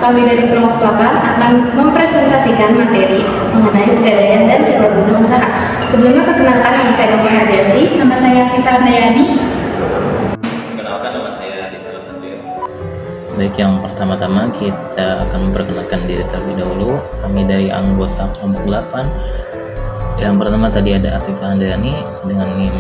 kami dari kelompok 8 akan mempresentasikan materi mengenai pegadaian dan sewa guna usaha. Sebelumnya perkenalkan, nama saya Nova Hardianti. Nama saya Vita Andayani. Perkenalkan, nama saya Aditya Satrio. Baik, yang pertama-tama kita akan memperkenalkan diri terlebih dahulu. Kami dari anggota kelompok 8. Yang pertama tadi ada Afifah Handayani dengan NIM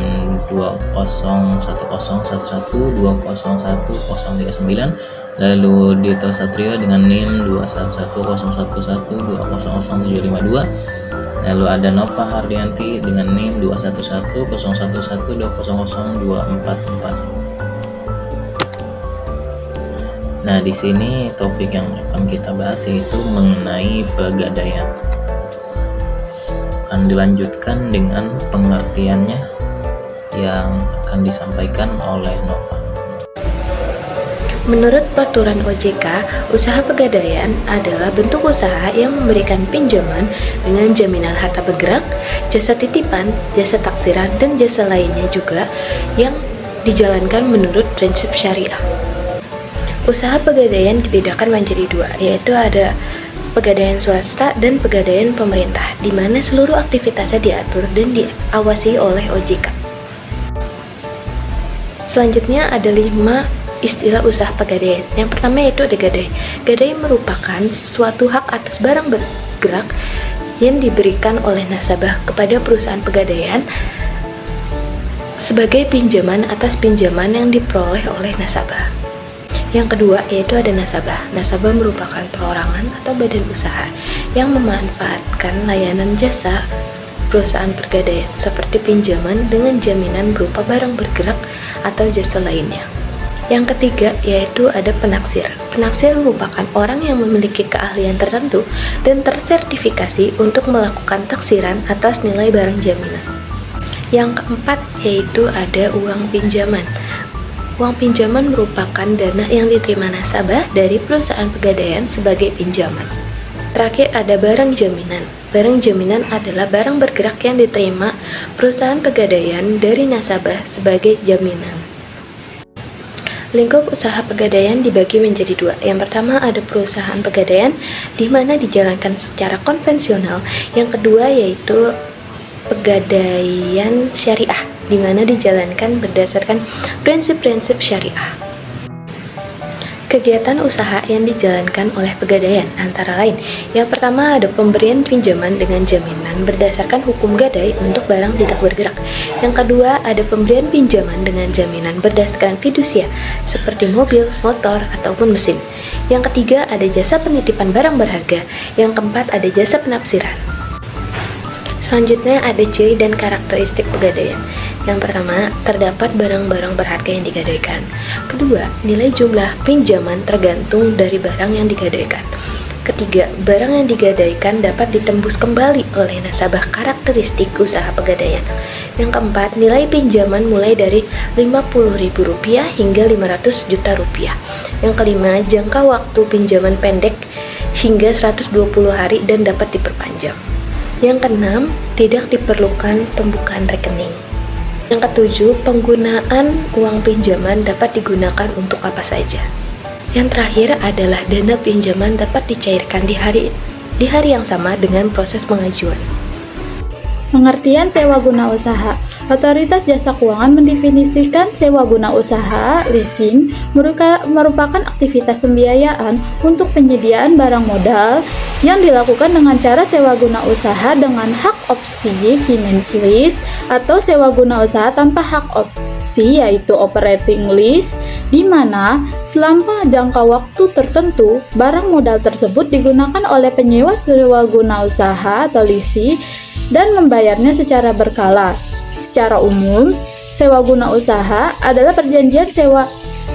2011111201039, lalu Dito Satrio dengan NIM 2110111200752, lalu ada Nova Hardianti dengan NIM 2110111200244. Nah, di sini topik yang akan kita bahas yaitu mengenai pegadaian. Akan dilanjutkan dengan pengertiannya yang akan disampaikan oleh Nova. Menurut peraturan OJK, usaha pegadaian adalah bentuk usaha yang memberikan pinjaman dengan jaminan harta bergerak, jasa titipan, jasa taksiran, dan jasa lainnya juga yang dijalankan menurut prinsip syariah. Usaha pegadaian dibedakan menjadi dua, yaitu ada pegadaian swasta dan pegadaian pemerintah, di mana seluruh aktivitasnya diatur dan diawasi oleh OJK. Selanjutnya ada 5 istilah usaha pegadaian. Yang pertama yaitu ada gadai. Gadai merupakan suatu hak atas barang bergerak yang diberikan oleh nasabah kepada perusahaan pegadaian sebagai pinjaman atas pinjaman yang diperoleh oleh nasabah. Yang kedua yaitu ada nasabah. Nasabah merupakan perorangan atau badan usaha yang memanfaatkan layanan jasa perusahaan pegadaian seperti pinjaman dengan jaminan berupa barang bergerak atau jasa lainnya. Yang ketiga yaitu ada penaksir. Penaksir merupakan orang yang memiliki keahlian tertentu dan tersertifikasi untuk melakukan taksiran atas nilai barang jaminan. Yang keempat yaitu ada uang pinjaman. Uang pinjaman merupakan dana yang diterima nasabah dari perusahaan pegadaian sebagai pinjaman. Terakhir ada barang jaminan. Barang jaminan adalah barang bergerak yang diterima perusahaan pegadaian dari nasabah sebagai jaminan. Lingkup usaha pegadaian dibagi menjadi dua. Yang pertama ada perusahaan pegadaian di mana dijalankan secara konvensional. Yang kedua yaitu pegadaian syariah, di mana dijalankan berdasarkan prinsip-prinsip syariah. Kegiatan usaha yang dijalankan oleh pegadaian antara lain, yang pertama ada pemberian pinjaman dengan jaminan berdasarkan hukum gadai untuk barang tidak bergerak. Yang kedua ada pemberian pinjaman dengan jaminan berdasarkan fidusia seperti mobil, motor, ataupun mesin. Yang ketiga ada jasa penitipan barang berharga. Yang keempat ada jasa penafsiran. Selanjutnya ada ciri dan karakteristik pegadaian. Yang pertama, terdapat barang-barang berharga yang digadaikan. Kedua, nilai jumlah pinjaman tergantung dari barang yang digadaikan. Ketiga, barang yang digadaikan dapat ditembus kembali oleh nasabah, karakteristik usaha pegadaian. Yang keempat, nilai pinjaman mulai dari Rp50.000 hingga Rp500 juta. Yang kelima, jangka waktu pinjaman pendek hingga 120 hari dan dapat diperpanjang. Yang keenam, tidak diperlukan pembukaan rekening. Yang ketujuh, penggunaan uang pinjaman dapat digunakan untuk apa saja. Yang terakhir adalah dana pinjaman dapat dicairkan di hari yang sama dengan proses pengajuan. Pengertian sewa guna usaha. Otoritas Jasa Keuangan mendefinisikan sewa guna usaha leasing merupakan aktivitas pembiayaan untuk penyediaan barang modal yang dilakukan dengan cara sewa guna usaha dengan hak opsi finance lease atau sewa guna usaha tanpa hak opsi yaitu operating lease, di mana selama jangka waktu tertentu barang modal tersebut digunakan oleh penyewa sewa guna usaha atau leasing dan membayarnya secara berkala. Secara umum, sewa guna usaha adalah perjanjian sewa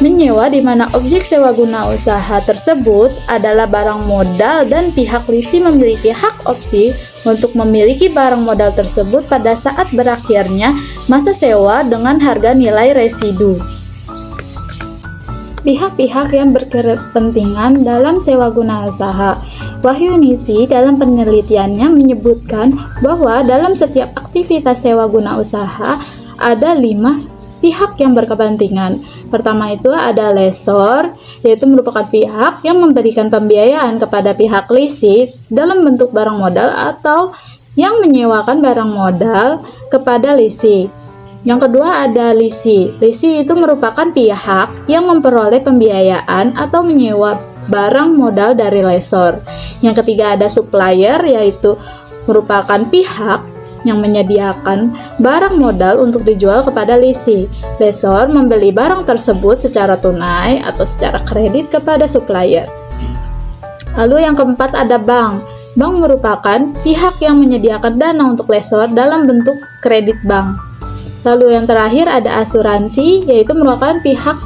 menyewa di mana objek sewa guna usaha tersebut adalah barang modal dan pihak leasing memiliki hak opsi untuk memiliki barang modal tersebut pada saat berakhirnya masa sewa dengan harga nilai residu. Pihak-pihak yang berkepentingan dalam sewa guna usaha. Wahyunisi dalam penelitiannya menyebutkan bahwa dalam setiap aktivitas sewa guna usaha ada 5 pihak yang berkepentingan. Pertama itu ada lessor, yaitu merupakan pihak yang memberikan pembiayaan kepada pihak leasing dalam bentuk barang modal atau yang menyewakan barang modal kepada leasing. Yang kedua ada leasing. Leasing itu merupakan pihak yang memperoleh pembiayaan atau menyewa barang modal dari lessor. Yang ketiga ada supplier, yaitu merupakan pihak yang menyediakan barang modal untuk dijual kepada leasing. Lessor membeli barang tersebut secara tunai atau secara kredit kepada supplier. Lalu yang keempat ada bank. Bank merupakan pihak yang menyediakan dana untuk lessor dalam bentuk kredit bank. Lalu yang terakhir ada asuransi, yaitu merupakan pihak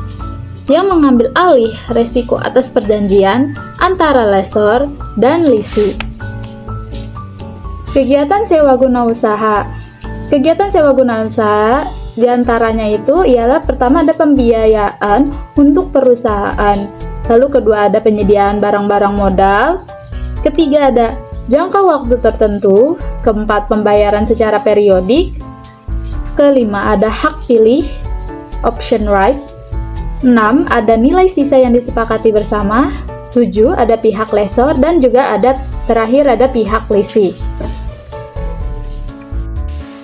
yang mengambil alih resiko atas perjanjian antara lessor dan leasing. Kegiatan sewa guna usaha. Kegiatan sewa guna usaha diantaranya itu ialah pertama ada pembiayaan untuk perusahaan, lalu kedua ada penyediaan barang-barang modal, ketiga ada jangka waktu tertentu, keempat pembayaran secara periodik, kelima ada hak pilih, option right, 6 ada nilai sisa yang disepakati bersama, 7 ada pihak lessor, dan juga ada terakhir ada pihak leasing.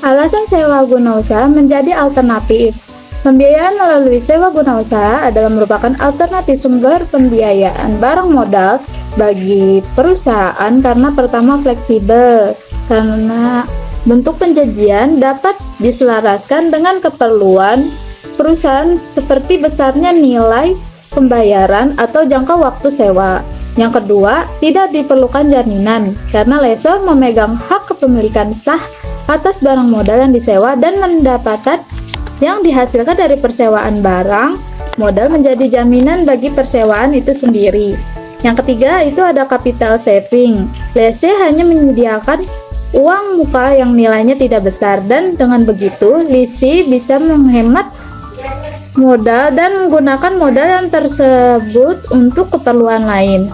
Alasan sewa guna usaha menjadi alternatif. Pembiayaan melalui sewa guna usaha adalah merupakan alternatif sumber pembiayaan barang modal bagi perusahaan karena pertama fleksibel, karena bentuk penjanjian dapat diselaraskan dengan keperluan perusahaan seperti besarnya nilai pembayaran atau jangka waktu sewa. Yang kedua, tidak diperlukan jaminan karena lessor memegang hak kepemilikan sah atas barang modal yang disewa dan pendapatan yang dihasilkan dari persewaan barang modal menjadi jaminan bagi persewaan itu sendiri. Yang ketiga itu ada capital saving. Lessee hanya menyediakan uang muka yang nilainya tidak besar dan dengan begitu leasing bisa menghemat modal dan menggunakan modal yang tersebut untuk keperluan lain.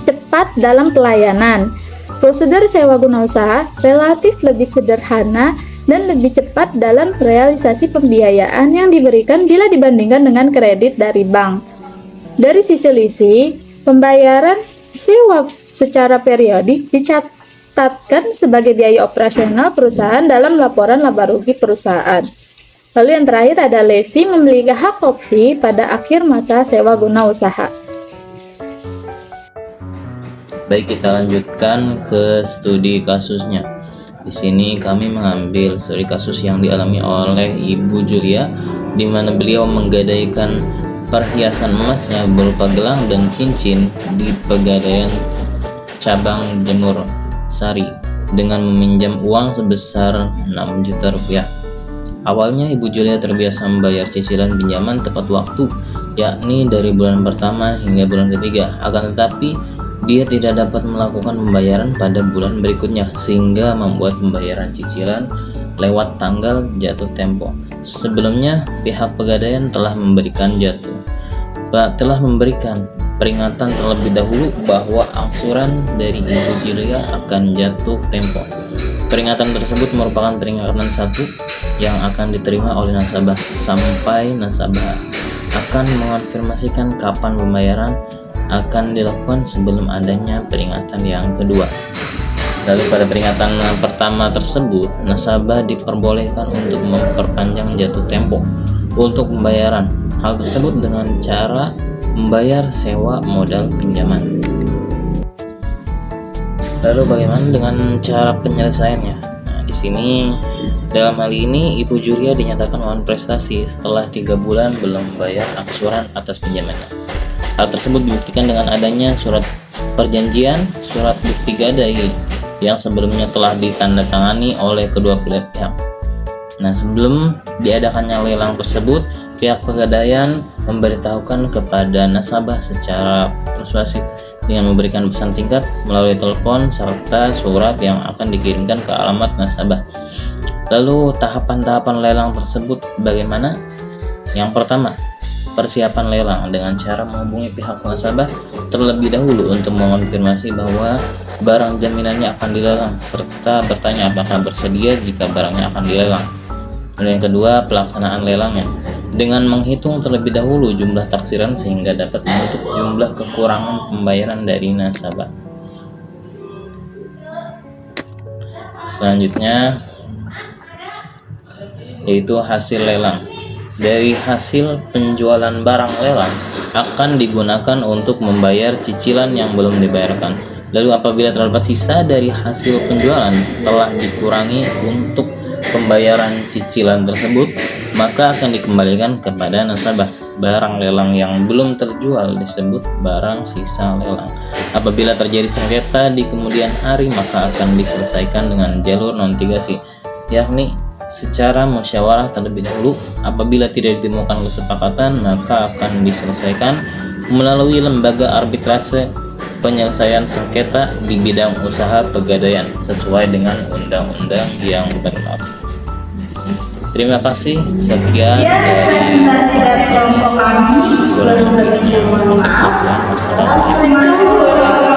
Cepat dalam pelayanan. Prosedur sewa guna usaha relatif lebih sederhana dan lebih cepat dalam realisasi pembiayaan yang diberikan bila dibandingkan dengan kredit dari bank. Dari sisi leasing, pembayaran sewa secara periodik dicatatkan sebagai biaya operasional perusahaan dalam laporan laba rugi perusahaan. Lalu yang terakhir ada leasing memiliki hak opsi pada akhir masa sewa guna usaha. Baik, kita lanjutkan ke studi kasusnya. Di sini kami mengambil studi kasus yang dialami oleh Ibu Julia, di mana beliau menggadaikan perhiasan emasnya berupa gelang dan cincin di Pegadaian cabang Jemur Sari dengan meminjam uang sebesar 6 juta rupiah. Awalnya Ibu Julia terbiasa membayar cicilan pinjaman tepat waktu, yakni dari bulan pertama hingga bulan ketiga. Akan tetapi dia tidak dapat melakukan pembayaran pada bulan berikutnya, sehingga membuat pembayaran cicilan lewat tanggal jatuh tempo. Sebelumnya pihak Pegadaian telah memberikan peringatan terlebih dahulu bahwa angsuran dari Ibu Julia akan jatuh tempo. Peringatan tersebut merupakan peringatan satu yang akan diterima oleh nasabah sampai nasabah akan mengonfirmasikan kapan pembayaran akan dilakukan sebelum adanya peringatan yang kedua. Lalu pada peringatan pertama tersebut, nasabah diperbolehkan untuk memperpanjang jatuh tempo untuk pembayaran. Hal tersebut dengan cara membayar sewa modal pinjaman. Lalu bagaimana dengan cara penyelesaiannya? Nah, di sini dalam hal ini Ibu Julia dinyatakan mohon prestasi setelah 3 bulan belum membayar angsuran atas pinjamannya. Hal tersebut dibuktikan dengan adanya surat perjanjian, surat bukti gadai yang sebelumnya telah ditandatangani oleh kedua belah pihak. Nah, sebelum diadakannya lelang tersebut, pihak Pegadaian memberitahukan kepada nasabah secara persuasif dengan memberikan pesan singkat melalui telepon serta surat yang akan dikirimkan ke alamat nasabah. Lalu tahapan-tahapan lelang tersebut bagaimana? Yang pertama, persiapan lelang dengan cara menghubungi pihak nasabah terlebih dahulu untuk mengonfirmasi bahwa barang jaminannya akan dilelang serta bertanya apakah bersedia jika barangnya akan dilelang. Dan yang kedua, pelaksanaan lelangnya. dengan menghitung terlebih dahulu jumlah taksiran sehingga dapat menutup jumlah kekurangan pembayaran dari nasabah. Selanjutnya yaitu hasil lelang. Dari hasil penjualan barang lelang akan digunakan untuk membayar cicilan yang belum dibayarkan. Lalu apabila terdapat sisa dari hasil penjualan setelah dikurangi untuk pembayaran cicilan tersebut, maka akan dikembalikan kepada nasabah. Barang lelang yang belum terjual disebut barang sisa lelang. Apabila terjadi sengketa di kemudian hari, maka akan diselesaikan dengan jalur non-litigasi, yakni secara musyawarah terlebih dahulu. Apabila tidak ditemukan kesepakatan, maka akan diselesaikan melalui lembaga arbitrase penyelesaian sengketa di bidang usaha pegadaian sesuai dengan undang-undang yang berlaku. Terima kasih. Sekian dari kelompok kami. kurang lebihnya. Wassalamualaikum warahmatullahi wabarakatuh.